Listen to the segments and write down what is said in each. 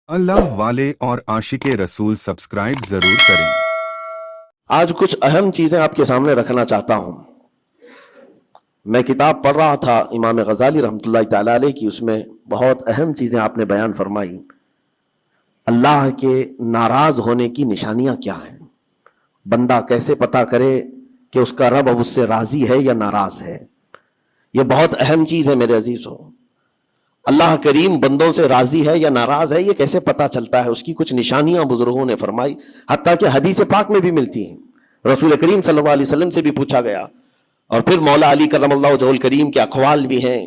अल्लाह वाले और आशिक रसूल सब्सक्राइब जरूर करें। आज कुछ अहम चीजें आपके सामने रखना चाहता हूं। मैं किताब पढ़ रहा था इमाम गजाली रहमतुल्लाह तआला अलैह की, उसमें बहुत अहम चीजें आपने बयान फरमाई। अल्लाह के नाराज होने की निशानियां क्या हैं, बंदा कैसे पता करे कि उसका रब अब उससे राजी है या नाराज है। यह बहुत अहम चीज है मेरे अजीजों। अल्लाह करीम बंदों से राजी है या नाराज है, ये कैसे पता चलता है, उसकी कुछ निशानियां बुजुर्गों ने फरमाई, हत्ता कि हदीस पाक में भी मिलती हैं। रसूल करीम सल्लल्लाहु अलैहि वसल्लम से भी पूछा गया और फिर मौला अली करमल्लाहु वजहुल करीम के अक़वाल भी हैं।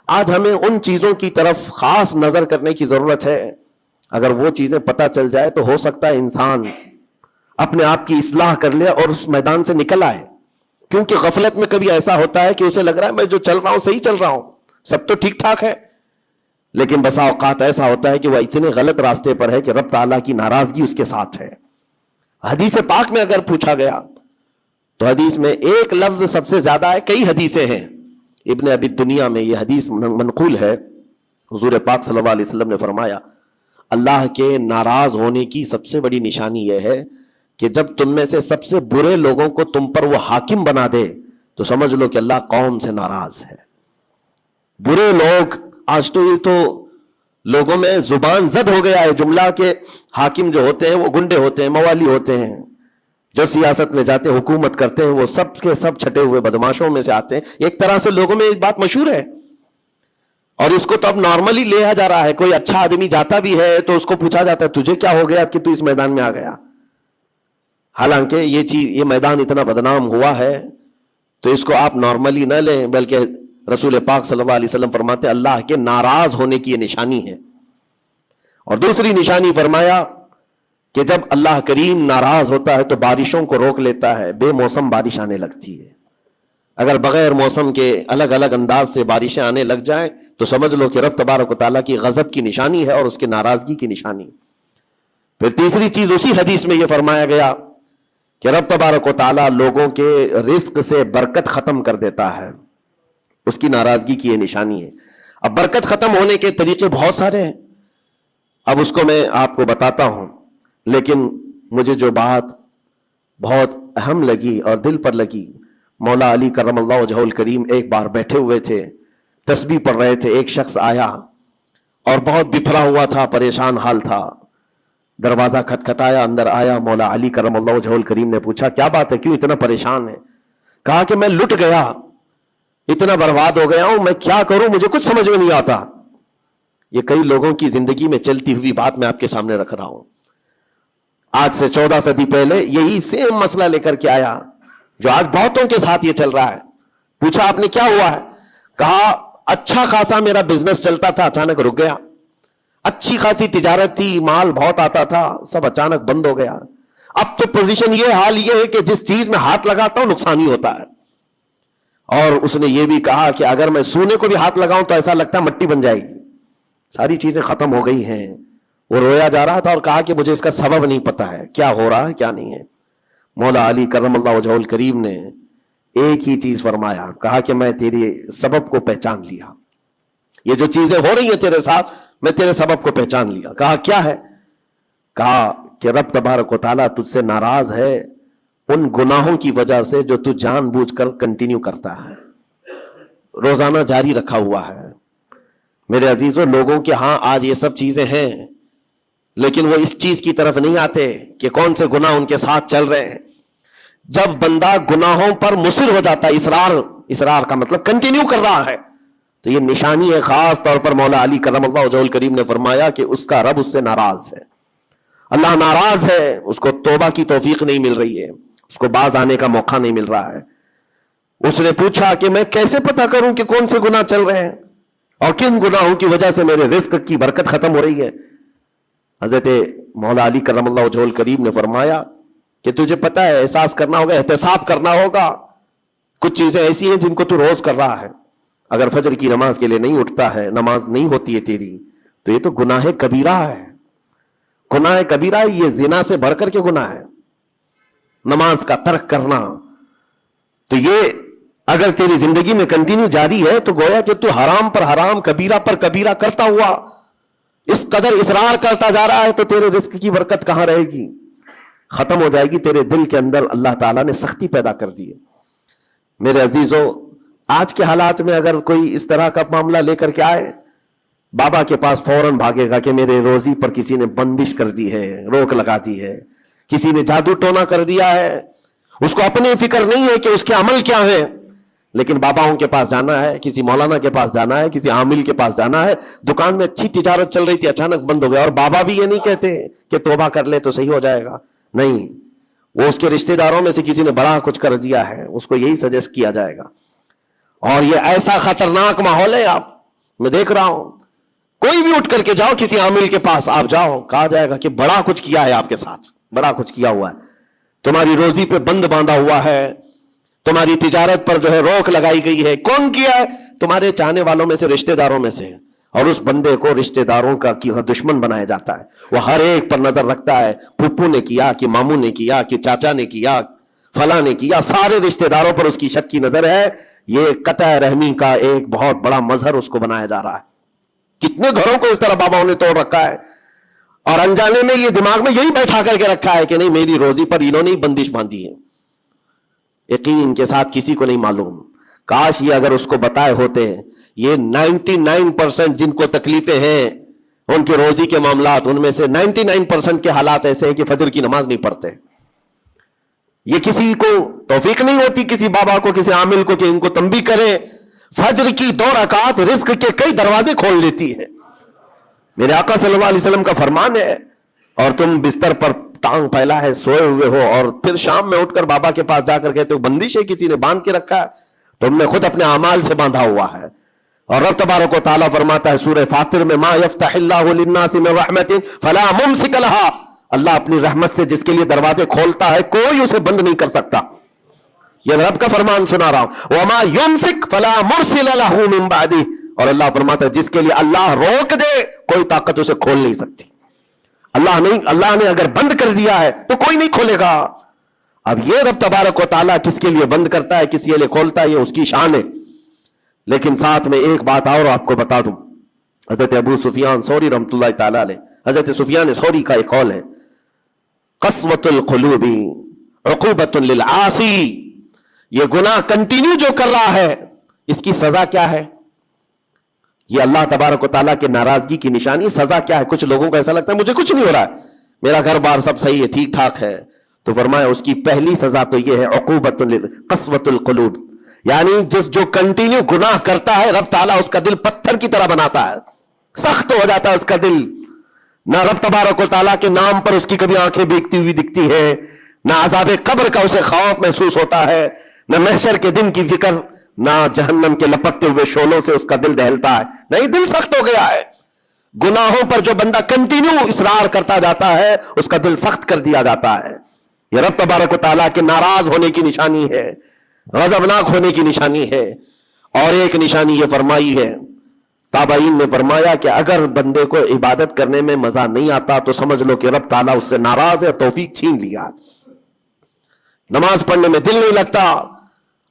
आज हमें उन चीजों की तरफ खास नजर करने की जरूरत है। अगर वो चीजें पता चल जाए तो हो सकता है इंसान अपने आप की इस्लाह कर ले और उस मैदान से निकल आए। क्योंकि गफलत में कभी ऐसा होता है कि उसे लग रहा है मैं जो चल रहा हूं सही चल रहा हूं, सब तो ठीक ठाक है, लेकिन बसा औकात ऐसा होता है कि वह इतने गलत रास्ते पर है कि रब ताला की नाराजगी उसके साथ है। हदीस पाक में अगर पूछा गया तो हदीस में एक लफ्ज सबसे ज्यादा है, कई हदीसें हैं। इब्ने अबी दुनिया में यह हदीस मनकूल है। हुजूर पाक सल्लल्लाहु अलैहि वसल्लम ने फरमाया, अल्लाह के नाराज होने की सबसे बड़ी निशानी यह है कि जब तुम में से सबसे बुरे लोगों को तुम पर वो हाकिम बना दे तो समझ लो कि अल्लाह कौम से नाराज है। बुरे लोग, आज तो ये तो लोगों में जुबान जद हो गया है जुमला के हाकिम जो होते हैं वो गुंडे होते हैं, मवाली होते हैं, जो सियासत में जाते हैं, हुकूमत करते हैं, वो सब के सब छटे हुए बदमाशों में से आते हैं। एक तरह से लोगों में एक बात मशहूर है और इसको तो अब नॉर्मली लिया जा रहा है। कोई अच्छा आदमी जाता भी है तो उसको पूछा जाता है तुझे क्या हो गया कि तू इस मैदान में आ गया। हालांकि ये मैदान इतना बदनाम हुआ है तो इसको आप नॉर्मली न लें, बल्कि रसूल पाक सल्लल्लाहु अलैहि वसल्लम फरमाते अल्लाह के नाराज होने की ये निशानी है। और दूसरी निशानी फरमाया कि जब अल्लाह करीम नाराज होता है तो बारिशों को रोक लेता है, बेमौसम बारिश आने लगती है। अगर बगैर मौसम के अलग अलग अंदाज से बारिशें आने लग जाएं तो समझ लो कि रब तबारक व तआला की गजब की निशानी है और उसकी नाराजगी की निशानी। फिर तीसरी चीज उसी हदीस में यह फरमाया गया कि रब तबारक व तआला लोगों के रिस्क से बरकत खत्म कर देता है, उसकी नाराजगी की ये निशानी है। अब बरकत खत्म होने के तरीके बहुत सारे हैं, अब उसको मैं आपको बताता हूं, लेकिन मुझे जो बात बहुत अहम लगी और दिल पर लगी, मौला अली करमल्लाहु वजहुल करीम एक बार बैठे हुए थे, तस्बीह पढ़ रहे थे। एक शख्स आया और बहुत बिफरा हुआ था, परेशान हाल था। दरवाजा खटखटाया, अंदर आया। मौला अली करमल्लाहु वजहुल करीम ने पूछा क्या बात है, क्यों इतना परेशान है? कहा कि मैं लुट गया, इतना बर्बाद हो गया हूं, मैं क्या करूं, मुझे कुछ समझ में नहीं आता। ये कई लोगों की जिंदगी में चलती हुई बात मैं आपके सामने रख रहा हूं। आज से 14 सदी पहले यही सेम मसला लेकर के आया जो आज बहुतों के साथ ये चल रहा है। पूछा आपने क्या हुआ है? कहा अच्छा खासा मेरा बिजनेस चलता था, अचानक रुक गया। अच्छी खासी तिजारत थी, माल बहुत आता था, सब अचानक बंद हो गया। अब तो पोजीशन ये, हाल ये है कि जिस चीज में हाथ लगाता हूं नुकसान ही होता है। और उसने ये भी कहा कि अगर मैं सोने को भी हाथ लगाऊं तो ऐसा लगता है मट्टी बन जाएगी। सारी चीजें खत्म हो गई हैं। वो रोया जा रहा था और कहा कि मुझे इसका सबब नहीं पता है, क्या हो रहा है क्या नहीं है। मौला अली करमल्लाहु वजहुल करीम ने एक ही चीज फरमाया, कहा कि मैं तेरे सबब को पहचान लिया। ये जो चीजें हो रही है तेरे साथ, मैं तेरे सबब को पहचान लिया। कहा क्या है? कहा कि रब तबारक व तआला तुझसे नाराज है उन गुनाहों की वजह से जो तू जानबूझकर कंटिन्यू करता है, रोजाना जारी रखा हुआ है। मेरे अजीजों, लोगों के यहां आज ये सब चीजें हैं, लेकिन वो इस चीज की तरफ नहीं आते कि कौन से गुनाह उनके साथ चल रहे हैं। जब बंदा गुनाहों पर मुसिर हो जाता है, इसरार का मतलब कंटिन्यू कर रहा है, तो ये निशानी है। खास तौर पर मौला अली करमल्लाहु वजहुल करीम ने फरमाया कि उसका रब उससे नाराज है, अल्लाह नाराज है, उसको तौबा की तौफीक नहीं मिल रही है, उसको बाज आने का मौका नहीं मिल रहा है। उसने पूछा कि मैं कैसे पता करूं कि कौन से गुनाह चल रहे हैं और किन गुनाहों की वजह से मेरे रिस्क की बरकत खत्म हो रही है। हजरत मौला अली करमल्लाहु वजहुल करीम ने फरमाया कि तुझे पता है, एहसास करना होगा, एहतिसाब करना होगा। कुछ चीजें ऐसी हैं जिनको तू रोज कर रहा है। अगर फजर की नमाज के लिए नहीं उठता है, नमाज नहीं होती है तेरी, तो ये तो गुनाह कबीरा है। गुनाह कबीरा है, ये जिना से बढ़कर के गुनाह है, नमाज का तर्क करना। तो ये अगर तेरी जिंदगी में कंटिन्यू जारी है तो गोया कि तू हराम पर हराम, कबीरा पर कबीरा करता हुआ اس قدر اصرار کرتا جا رہا ہے تو تیرے رزق کی برکت کہاں رہے گی؟ ختم ہو جائے گی. تیرے دل کے اندر اللہ تعالیٰ نے سختی پیدا کر دی ہے. میرے عزیزو، آج کے حالات میں اگر کوئی اس طرح کا معاملہ لے کر کے آئے، بابا کے پاس فوراً بھاگے گا کہ میرے روزی پر کسی نے بندش کر دی ہے، روک لگا دی ہے، کسی نے جادو ٹونا کر دیا ہے. اس کو اپنی فکر نہیں ہے کہ اس کے عمل کیا ہے، لیکن باباؤں کے پاس جانا ہے، کسی مولانا کے پاس جانا ہے، کسی عامل کے پاس جانا ہے. دکان میں اچھی تجارت چل رہی تھی، اچانک بند ہو گیا. اور بابا بھی یہ نہیں کہتے کہ توبہ کر لے تو صحیح ہو جائے گا، نہیں، وہ اس کے رشتہ داروں میں سے کسی نے بڑا کچھ کر دیا ہے، اس کو یہی سجیسٹ کیا جائے گا. اور یہ ایسا خطرناک ماحول ہے، آپ میں دیکھ رہا ہوں، کوئی بھی اٹھ کر کے جاؤ کسی عامل کے پاس آپ جاؤ، کہا جائے گا کہ بڑا کچھ کیا ہے آپ کے ساتھ، بڑا کچھ کیا ہوا ہے، تمہاری روزی پہ بند باندھا ہوا ہے، تمہاری تجارت پر جو ہے روک لگائی گئی ہے. کون کیا ہے؟ تمہارے چاہنے والوں میں سے، رشتہ داروں میں سے. اور اس بندے کو رشتہ داروں کا دشمن بنایا جاتا ہے. وہ ہر ایک پر نظر رکھتا ہے، پھپھو نے کیا کہ ماموں نے کیا کہ چاچا نے کیا، فلاں نے کیا، سارے رشتہ داروں پر اس کی شک کی نظر ہے. یہ قطع رحمی کا ایک بہت بڑا مظہر اس کو بنایا جا رہا ہے. کتنے گھروں کو اس طرح باباؤں نے توڑ رکھا ہے، اور انجانے میں یہ دماغ میں یہی بیٹھا کر کے رکھا ہے کہ نہیں، میری روزی پر انہوں نے بندش باندھی ہے. یقین ان کے ساتھ کسی کو نہیں معلوم. کاش یہ اگر اس کو بتائے ہوتے. یہ 99% جن کو تکلیفیں ہیں ان کے روزی کے معاملات، ان میں سے 99% کے حالات ایسے ہیں کہ فجر کی نماز نہیں پڑھتے. یہ کسی کو توفیق نہیں ہوتی، کسی بابا کو، کسی عامل کو، کہ ان کو تنبیہ کرے. فجر کی 2 رکعت رزق کے کئی دروازے کھول دیتی ہے. میرے آقا صلی اللہ علیہ وسلم کا فرمان ہے. اور تم بستر پر ٹانگ پھیلا ہے سوئے ہوئے ہو، اور پھر شام میں اٹھ کر بابا کے پاس جا کر کہتے ہو بندش ہے، کسی نے باندھ کے رکھا ہے. تم نے خود اپنے اعمال سے باندھا ہوا ہے. اور رب تبارک و تعالیٰ فرماتا ہے سورہ فاطر میں، ما یفتح اللہ للناس من رحمت فلا ممسک لها. اللہ اپنی رحمت سے جس کے لیے دروازے کھولتا ہے کوئی اسے بند نہیں کر سکتا. یہ رب کا فرمان سنا رہا ہوں. وما یمسک فلا مرسل له من بعده. اور اللہ فرماتا ہے جس کے لیے اللہ روک دے کوئی طاقت اسے کھول نہیں سکتی. اللہ نے اگر بند کر دیا ہے تو کوئی نہیں کھولے گا. اب یہ رب تبارک و تعالیٰ کس کے لیے بند کرتا ہے، کس کے لیے کھولتا ہے، یہ اس کی شان ہے. لیکن ساتھ میں ایک بات اور آپ کو بتا دوں. حضرت ابو سفیان ثوری رحمۃ اللہ تعالیٰ علیہ، حضرت سفیان ثوری کا ایک قول ہے، قسوۃ القلوب عقوبۃ للعاصی. یہ گناہ کنٹینیو جو کر رہا ہے اس کی سزا کیا ہے؟ یہ اللہ تبارک و تعالیٰ کے ناراضگی کی نشانی. سزا کیا ہے؟ کچھ لوگوں کو ایسا لگتا ہے مجھے کچھ نہیں ہو رہا ہے، میرا گھر بار سب صحیح ہے، ٹھیک ٹھاک ہے. تو فرمایا اس کی پہلی سزا تو یہ ہے عقوبۃ قسوۃ القلوب. یعنی جو کنٹینیو گناہ کرتا ہے رب تعالیٰ اس کا دل پتھر کی طرح بناتا ہے، سخت ہو جاتا ہے اس کا دل. نہ رب تبارک و تعالیٰ کے نام پر اس کی کبھی آنکھیں بھیگتی ہوئی دکھتی ہے، نہ عذاب قبر کا اسے خوف محسوس ہوتا ہے، نہ محشر کے دن کی فکر، نہ جہنم کے لپکتے ہوئے شعلوں سے اس کا دل دہلتا ہے. نہیں، دل سخت ہو گیا ہے. گناہوں پر جو بندہ کنٹینیو اصرار کرتا جاتا ہے اس کا دل سخت کر دیا جاتا ہے. یہ رب تبارک و تعالیٰ کے ناراض ہونے کی نشانی ہے، غضبناک ہونے کی نشانی ہے. اور ایک نشانی یہ فرمائی ہے، تابعین نے فرمایا کہ اگر بندے کو عبادت کرنے میں مزہ نہیں آتا تو سمجھ لو کہ رب تعالیٰ اس سے ناراض ہے، توفیق چھین لیا. نماز پڑھنے میں دل نہیں لگتا،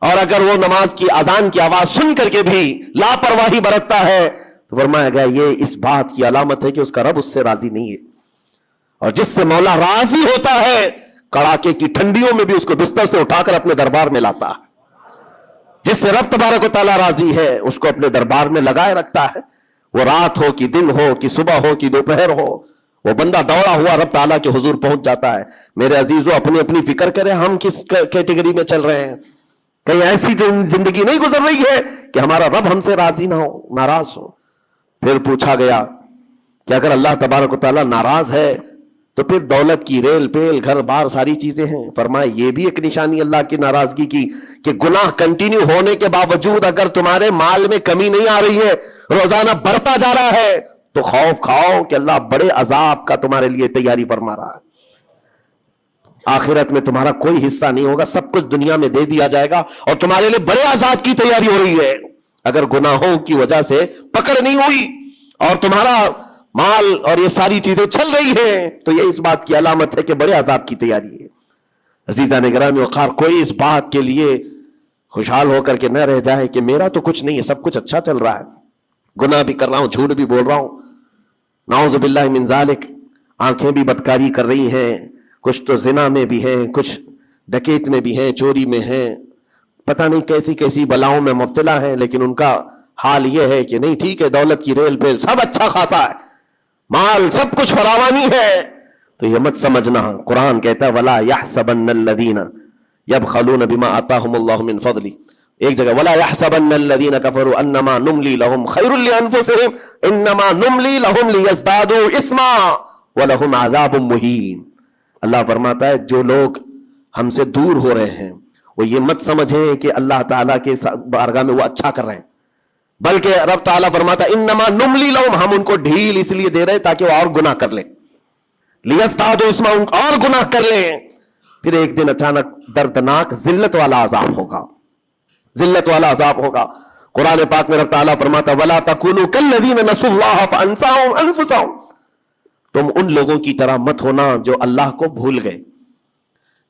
اور اگر وہ نماز کی اذان کی آواز سن کر کے بھی لاپرواہی برتتا ہے تو فرمایا گیا یہ اس بات کی علامت ہے کہ اس کا رب اس سے راضی نہیں ہے. اور جس سے مولا راضی ہوتا ہے کڑاکے کی ٹھنڈیوں میں بھی اس کو بستر سے اٹھا کر اپنے دربار میں لاتا ہے. جس سے رب تبارک و تعالیٰ راضی ہے اس کو اپنے دربار میں لگائے رکھتا ہے. وہ رات ہو کہ دن ہو کہ صبح ہو کہ دوپہر ہو، وہ بندہ دوڑا ہوا رب تعالیٰ کے حضور پہنچ جاتا ہے. میرے عزیزو اپنی اپنی فکر کریں ہم کس کیٹیگری میں چل رہے ہیں. کہیں ایسی زندگی نہیں گزر رہی ہے کہ ہمارا رب ہم سے راضی نہ ہو، ناراض ہو. پھر پوچھا گیا کہ اگر اللہ تبارک و تعالیٰ ناراض ہے تو پھر دولت کی ریل پیل گھر بار ساری چیزیں ہیں. فرمایا یہ بھی ایک نشانی اللہ کی ناراضگی کی کہ گناہ کنٹینیو ہونے کے باوجود اگر تمہارے مال میں کمی نہیں آ رہی ہے، روزانہ بڑھتا جا رہا ہے، تو خوف کھاؤ کہ اللہ بڑے عذاب کا تمہارے لیے تیاری فرما رہا ہے. آخرت میں تمہارا کوئی حصہ نہیں ہوگا، سب کچھ دنیا میں دے دیا جائے گا اور تمہارے لیے بڑے عذاب کی تیاری ہو رہی ہے. اگر گناہوں کی وجہ سے پکڑ نہیں ہوئی اور تمہارا مال اور یہ ساری چیزیں چل رہی ہیں تو یہ اس بات کی علامت ہے کہ بڑے عذاب کی تیاری ہے. عزیزان گرامی وقار، کوئی اس بات کے لیے خوشحال ہو کر کے نہ رہ جائے کہ میرا تو کچھ نہیں ہے، سب کچھ اچھا چل رہا ہے، گناہ بھی کر رہا ہوں، جھوٹ بھی بول رہا ہوں، नाउज़ु बिल्लाहि मिन ज़ालिक, आंखें भी बदकारी कर रही हैं, कुछ तो जिना में भी हैं, कुछ डकैत में भी हैं, चोरी में हैं, पता नहीं कैसी कैसी बलाओं में मुब्तला हैं, लेकिन उनका हाल ये है कि नहीं ठीक है, दौलत की रेल पेल सब अच्छा खासा है, माल सब कुछ फरावानी है, तो ये मत समझना। कुरान कहता है वला यहसबन्नल्लज़ीना यबखलून बिमा आताहुमुल्लाहु मिन फज़ली, एक जगह वला यहसबन्नल्लज़ीना कफरू अन्नमा नुमली लहुम खैरुल लिअनफुसिहिम इन्नमा नुमली लहुम लियज़दादू इस्मा वलहुम अज़ाबुम मुहीन। अल्लाह फरमाता है जो लोग हमसे दूर हो रहे हैं वो ये मत समझें कि अल्लाह ताला के बारगाह में वो अच्छा कर रहे हैं, बल्कि रब ताला फरमाता है इन्नमा नुमली लहुम, हम उनको ढील इसलिए दे रहे हैं ताकि वो और गुनाह कर ले, लियज़दादू इस्मा, और गुनाह कर ले। फिर एक दिन अचानक दर्दनाक जिल्लत वाला अजाब होगा, जिल्लत वाला अजाब होगा। कुरान पाक में रब ताला फरमाता वला तकुनू कल्लज़ीना नसुल्लाह फअनसाहुम अनफुसहुम, तुम उन लोगों की तरह मत होना जो अल्लाह को भूल गए।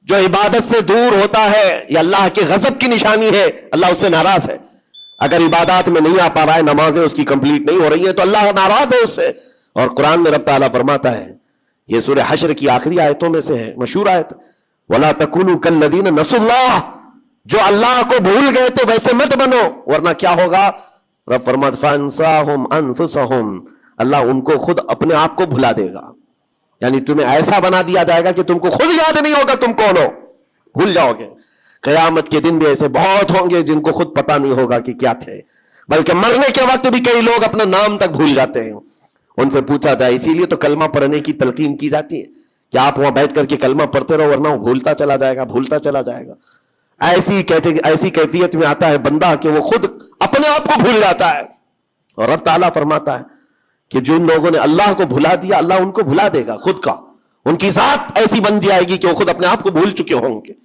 जो इबादत से दूर होता है ये अल्लाह के गजब की निशानी है, अल्लाह उससे नाराज है। अगर इबादत में नहीं आ पा रहा है, नमाजें उसकी कंप्लीट नहीं हो रही है, तो अल्लाह नाराज है उससे। और कुरान में रब ताला फरमाता है, ये सूरह हश्र की आखिरी आयतों में से है, मशहूर आयत, वला तकुनू कल्लज़ीना नसुल्लाह, जो अल्लाह को भूल गए थे वैसे मत बनो, वरना क्या होगा। रब फरमाता फअनसाहुम अनफुसहुम, अल्लाह उनको खुद अपने आप को भुला देगा, यानी तुम्हें ऐसा बना दिया जाएगा कि तुमको खुद याद नहीं होगा तुम कौन हो, भूल जाओगे। कयामत के दिन भी ऐसे बहुत होंगे जिनको खुद पता नहीं होगा कि क्या थे, बल्कि मरने के वक्त भी कई लोग अपना नाम तक भूल जाते हैं। उनसे पूछा जाए, इसीलिए तो कलमा पढ़ने की तलकीन की जाती है कि आप वहां बैठ करके कलमा पढ़ते रहो, वरना वो भूलता चला जाएगा, भूलता चला जाएगा। ऐसी कैफियत में आता है बंदा कि वो खुद अपने आप को भूल जाता है। और रब ताला फरमाता है कि जिन लोगों ने अल्लाह को भुला दिया, अल्लाह उनको भुला देगा खुद का, उनकी जात ऐसी बन जाएगी कि वो खुद अपने आप को भूल चुके होंगे।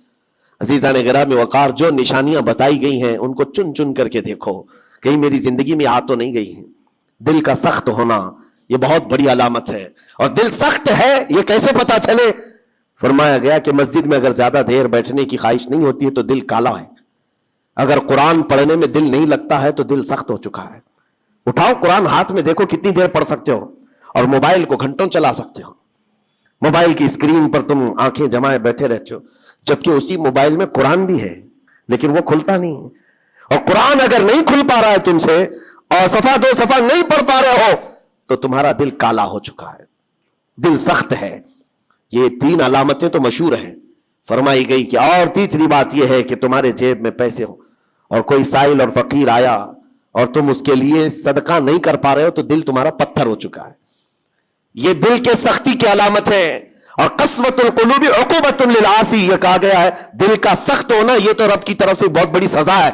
अज़ीज़ान गिरामी वक़ार, जो निशानियां बताई गई हैं उनको चुन चुन करके देखो, कहीं मेरी जिंदगी में आ तो नहीं गई है। दिल का सख्त होना ये बहुत बड़ी अलामत है। और दिल सख्त है ये कैसे पता चले? फरमाया गया कि मस्जिद में अगर ज्यादा देर बैठने की ख्वाहिश नहीं होती है तो दिल काला है, अगर कुरान पढ़ने में दिल नहीं लगता है तो दिल सख्त हो चुका है। उठाओ कुरान हाथ में, देखो कितनी देर पढ़ सकते हो, और मोबाइल को घंटों चला सकते हो। मोबाइल की स्क्रीन पर तुम आंखें जमाए बैठे रहते हो, जबकि उसी मोबाइल में कुरान भी है लेकिन वो खुलता नहीं है। और कुरान अगर नहीं खुल पा रहा है तुमसे, और सफा दो सफा नहीं पढ़ पा रहे हो, तो तुम्हारा दिल काला हो चुका है, दिल सख्त है। ये तीन अलामतें तो मशहूर हैं। फरमाई गई कि और तीसरी बात यह है कि तुम्हारे जेब में पैसे हो और कोई साइल और फकीर आया और तुम उसके लिए सदका नहीं कर पा रहे हो, तो दिल तुम्हारा पत्थर हो चुका है। ये दिल के सख्ती की अलामत है। और कस्वतुल कुलूबि उक़ूबतुन लिल आसी, ये कहा गया है दिल का सख्त होना ये तो रब की तरफ से बहुत बड़ी सजा है,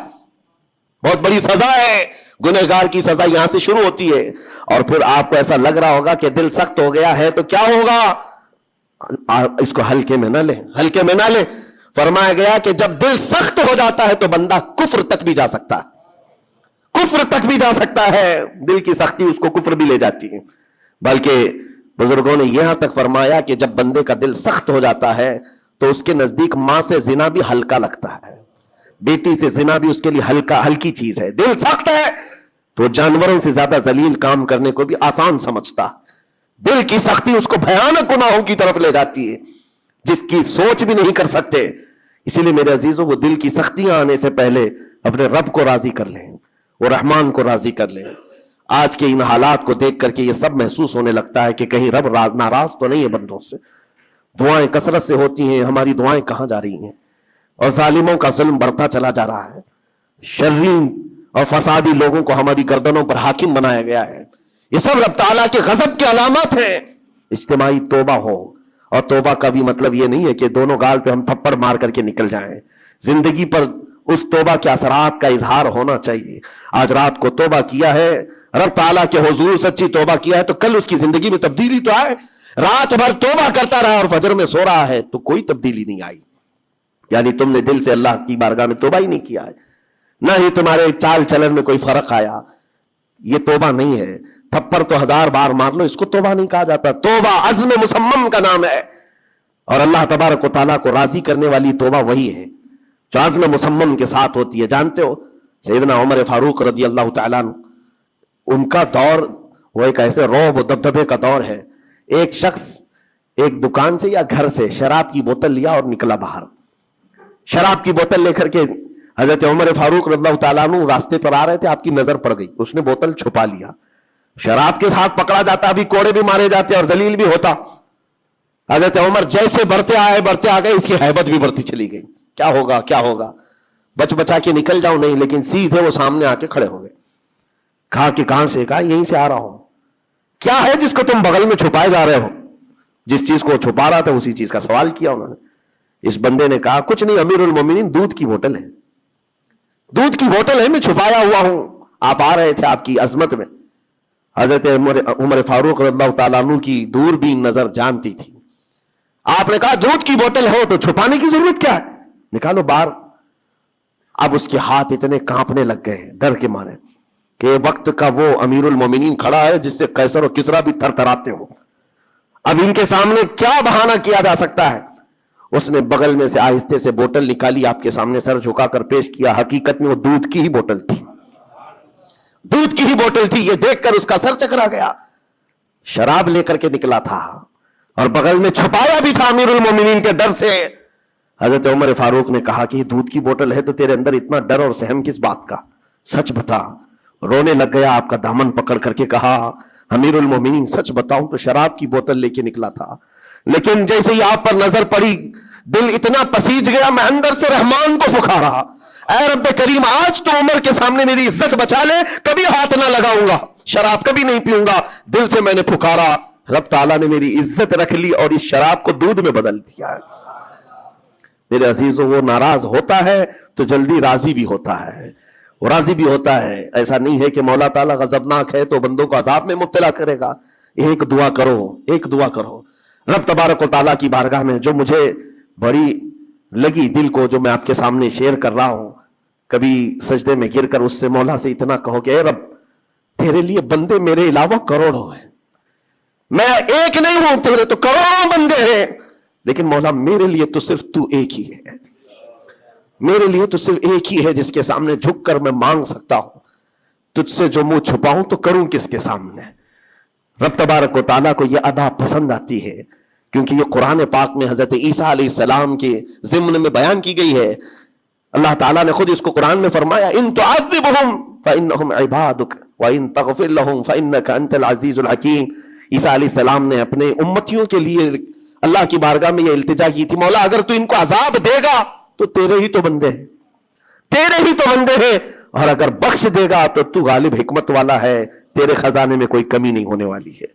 बहुत बड़ी सजा है। गुनहगार की सजा यहां से शुरू होती है। और फिर आपको ऐसा लग रहा होगा कि दिल सख्त हो गया है तो क्या होगा, इसको हल्के में ना ले, हल्के में ना ले। फरमाया गया कि जब दिल सख्त हो जाता है तो बंदा कुफ्र तक भी जा सकता है, कुफ्र तक भी जा सकता है। दिल की सख्ती उसको कुफ्र भी ले जाती है। बल्कि बुजुर्गों ने यहां तक फरमाया कि जब बंदे का दिल सख्त हो जाता है तो उसके नजदीक मां से जिना भी हल्का लगता है, बेटी से जिना भी उसके लिए हल्की चीज है। दिल सख्त है तो जानवरों से ज्यादा जलील काम करने को भी आसान समझता। दिल की सख्ती उसको भयानक गुनाहों की तरफ ले जाती है जिसकी सोच भी नहीं कर सकते। इसीलिए मेरे अजीजों, वो दिल की सख्तियां आने से पहले अपने रब को राजी कर लें, वो रहमान को राजी कर लें। आज के इन हालात को देख करके ये सब महसूस होने लगता है कि कहीं रब नाराज तो नहीं है बंदों से। दुआएं कसरत से होती हैं, हमारी दुआएं कहां जा रही हैं? और जालिमों का जुल्म बढ़ता चला जा रहा है। शर्रीन और फसादी लोगों को हमारी गर्दनों पर हाकिम बनाया गया है। ये सब रब ताला के गजब की अलामत है। इज्तिमाई तौबा हो, और तौबा का भी मतलब ये नहीं है कि दोनों गाल पे हम थप्पड़ मार करके निकल जाएं। जिंदगी पर उस तौबा के असरात का इजहार होना चाहिए। आज रात को तौबा किया है, रब ताला के हुजूर सच्ची तौबा किया है, तो कल उसकी जिंदगी में तब्दीली तो आए। रात भर तौबा करता रहा और फजर में सो रहा है तो कोई तब्दीली नहीं आई, यानी तुमने दिल से अल्लाह की बारगाह में तौबा ही नहीं किया है, ना ही तुम्हारे चाल चलन में कोई फर्क आया। ये तौबा नहीं है। थप्पड़ तो 1000 बार मार लो, इसको तौबा नहीं कहा जाता। तौबा अज़्म मुसम्मम का नाम है। और अल्लाह तबारक व तआला को राजी करने वाली तौबा वही है जो अज़्म मुसम्मम के साथ होती है। जानते हो सैयदना उमर फारूक रज़ी अल्लाह तआला अन्हु, उनका दौर وہ ایک ایسے رعب و دبدبے کا دور ہے. ایک شخص ایک دکان سے یا گھر سے شراب کی بوتل لیا اور نکلا باہر. شراب کی بوتل لے کر کے حضرت عمر فاروق رضی اللہ تعالیٰ عنہ راستے پر آ رہے تھے, آپ کی نظر پڑ گئی, اس نے بوتل چھپا لیا. شراب کے ساتھ پکڑا جاتا, ابھی کوڑے بھی مارے جاتے اور ذلیل بھی ہوتا. حضرت عمر جیسے بڑھتے آ گئے, اس کی ہیبت بھی بڑھتی چلی گئی. کیا ہوگا کیا ہوگا, بچ بچا کے نکل جاؤں, نہیں, لیکن سیدھے وہ سامنے آ کے کھڑے ہو گئے. کہا کہ کہاں سے؟ کہا یہیں سے آ رہا ہوں. کیا ہے جس کو تم بغل میں چھپائے جا رہے ہو؟ جس چیز کو چھپا رہا تھا اسی چیز کا سوال کیا انہوں نے. اس بندے نے کہا کچھ نہیں امیر المومنین, دودھ کی بوتل ہے, دودھ کی بوتل ہے, میں چھپایا ہوا ہوں, آپ آ رہے تھے آپ کی عظمت میں. حضرت عمر فاروق رضی اللہ تعالیٰ عنہ کی دوربین نظر جانتی تھی. آپ نے کہا دودھ کی بوتل ہو تو چھپانے کی ضرورت کیا ہے, نکالو باہر. اب اس کے ہاتھ اتنے کانپنے لگ گئے ڈر کے مارے کہ وقت کا وہ امیر المومنین کھڑا ہے جس سے قیصر و کسریٰ بھی تھر تھراتے ہو. اب ان کے سامنے کیا بہانہ کیا جا سکتا ہے؟ اس نے بغل میں سے آہستہ سے بوتل نکالی, آپ کے سامنے سر جھکا کر پیش کیا. حقیقت میں وہ دودھ کی ہی بوتل تھی, دودھ کی ہی بوتل تھی. یہ دیکھ کر اس کا سر چکرا گیا. شراب لے کر کے نکلا تھا اور بغل میں چھپایا بھی تھا امیر المومنین کے ڈر سے. حضرت عمر فاروق نے کہا کہ یہ دودھ کی بوتل ہے تو تیرے اندر اتنا ڈر اور سہم کس بات کا, سچ بتا. رونے لگ گیا, آپ کا دامن پکڑ کر کے کہا امیر المومنین سچ بتاؤں تو شراب کی بوتل لے کے نکلا تھا, لیکن جیسے ہی آپ پر نظر پڑی دل اتنا پسیج گیا, میں اندر سے رحمان کو پکارا, اے رب کریم آج تو عمر کے سامنے میری عزت بچا لے, کبھی ہاتھ نہ لگاؤں گا, شراب کبھی نہیں پیوں گا. دل سے میں نے پکارا, رب تعالیٰ نے میری عزت رکھ لی اور اس شراب کو دودھ میں بدل دیا. میرے عزیزوں, وہ ناراض ہوتا ہے تو جلدی راضی بھی ہوتا ہے, وہ راضی بھی ہوتا ہے. ایسا نہیں ہے کہ مولا تعالیٰ غضبناک ہے تو بندوں کو عذاب میں مبتلا کرے گا. ایک دعا کرو, ایک دعا کرو. رب تبارک و تعالیٰ کی بارگاہ میں جو مجھے بڑی لگی دل کو, جو میں آپ کے سامنے شیئر کر رہا ہوں, کبھی سجدے میں گر کر اس سے مولا سے اتنا کہو کہ اے رب تیرے لیے بندے میرے علاوہ کروڑوں ہیں, میں ایک نہیں ہوں, تیرے تو کروڑوں بندے ہیں, لیکن مولا میرے لیے تو صرف تو ایک ہی ہے, میرے لیے تو صرف ایک ہی ہے جس کے سامنے جھک کر میں مانگ سکتا ہوں. تجھ سے جو منہ چھپاؤں تو کروں کس کے سامنے. رب تبارک و تعالیٰ کو یہ ادا پسند آتی ہے کیونکہ یہ قرآن پاک میں حضرت عیسیٰ علیہ السلام کے ضمن میں بیان کی گئی ہے. اللہ تعالیٰ نے خود اس کو قرآن میں فرمایا ان تعذبہم فإنہم عبادک وإن تغفر لہم فإنک انت العزیز الحکیم. عیسیٰ علیہ السلام نے اپنے امتیوں کے لیے اللہ کی بارگاہ میں یہ التجا کی تھی, مولا اگر تو ان کو عذاب دے گا تو تیرے ہی تو بندے ہیں, تیرے ہی تو بندے ہیں, اور اگر بخش دے گا تو تو غالب حکمت والا ہے, تیرے خزانے میں کوئی کمی نہیں ہونے والی ہے.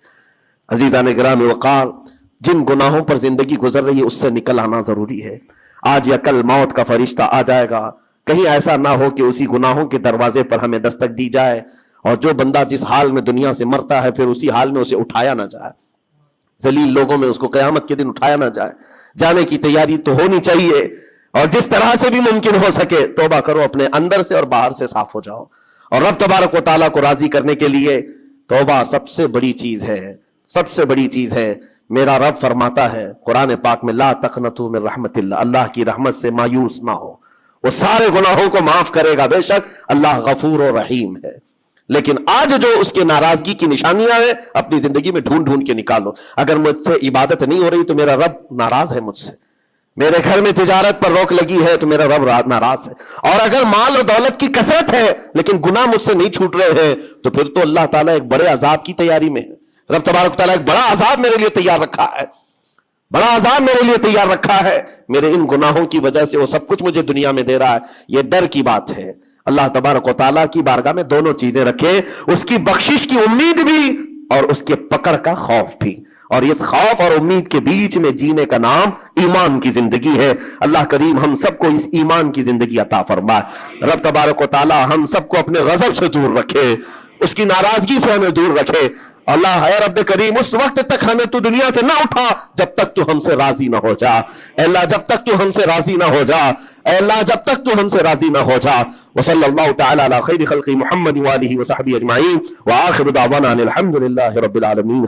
عزیزان گرامی وقار, جن گناہوں پر زندگی گزر رہی ہے اس سے نکل آنا ضروری ہے. آج یا کل موت کا فرشتہ آ جائے گا, کہیں ایسا نہ ہو کہ اسی گناہوں کے دروازے پر ہمیں دستک دی جائے اور جو بندہ جس حال میں دنیا سے مرتا ہے پھر اسی حال میں اسے اٹھایا نہ جائے, ذلیل لوگوں میں اس کو قیامت کے دن اٹھایا نہ جائے. جانے کی تیاری تو ہونی چاہیے, اور جس طرح سے بھی ممکن ہو سکے توبہ کرو, اپنے اندر سے اور باہر سے صاف ہو جاؤ. اور رب تبارک و تعالیٰ کو راضی کرنے کے لیے توبہ سب سے بڑی چیز ہے, سب سے بڑی چیز ہے. میرا رب فرماتا ہے قرآن پاک میں لا تقنطوا من رحمت اللہ, اللہ کی رحمت سے مایوس نہ ہو, وہ سارے گناہوں کو معاف کرے گا, بے شک اللہ غفور و رحیم ہے. لیکن آج جو اس کے ناراضگی کی نشانیاں ہیں اپنی زندگی میں ڈھونڈ ڈھونڈ کے نکالو. اگر مجھ سے عبادت نہیں ہو رہی تو میرا رب ناراض ہے مجھ سے, میرے گھر میں تجارت پر روک لگی ہے تو میرا رب ناراض ہے, اور اگر مال و دولت کی کثرت ہے لیکن گناہ مجھ سے نہیں چھوٹ رہے ہیں تو پھر تو اللہ تعالیٰ ایک بڑے عذاب کی تیاری میں ہے. رب تبارک تعالیٰ ایک بڑا عذاب میرے لیے تیار رکھا ہے, بڑا عذاب میرے لیے تیار رکھا ہے. میرے ان گناہوں کی وجہ سے وہ سب کچھ مجھے دنیا میں دے رہا ہے. یہ ڈر کی بات ہے. اللہ تبارک و تعالیٰ کی بارگاہ میں دونوں چیزیں رکھے, اس کی بخشش کی امید بھی اور اس کے پکڑ کا خوف بھی, اور اس خوف اور امید کے بیچ میں جینے کا نام ایمان کی زندگی ہے. اللہ کریم ہم سب کو اس ایمان کی زندگی عطا فرمائے. رب تبارک و تعالیٰ ہم سب کو اپنے غضب سے دور رکھے, اس کی ناراضگی سے ہمیں دور رکھے. اللہ اے رب کریم اس وقت تک ہمیں تو دنیا سے نہ اٹھا جب تک تو ہم سے راضی نہ ہو جا. اے اللہ جب تک تو ہم سے راضی نہ ہو جا, اے اللہ جب تک تو ہم سے راضی نہ ہو جا. وصلی اللہ تعالی علی خیر خلق محمد وآلہ وصحبہ اجمعین, وآخر دعوانا الحمد للہ رب العالمین.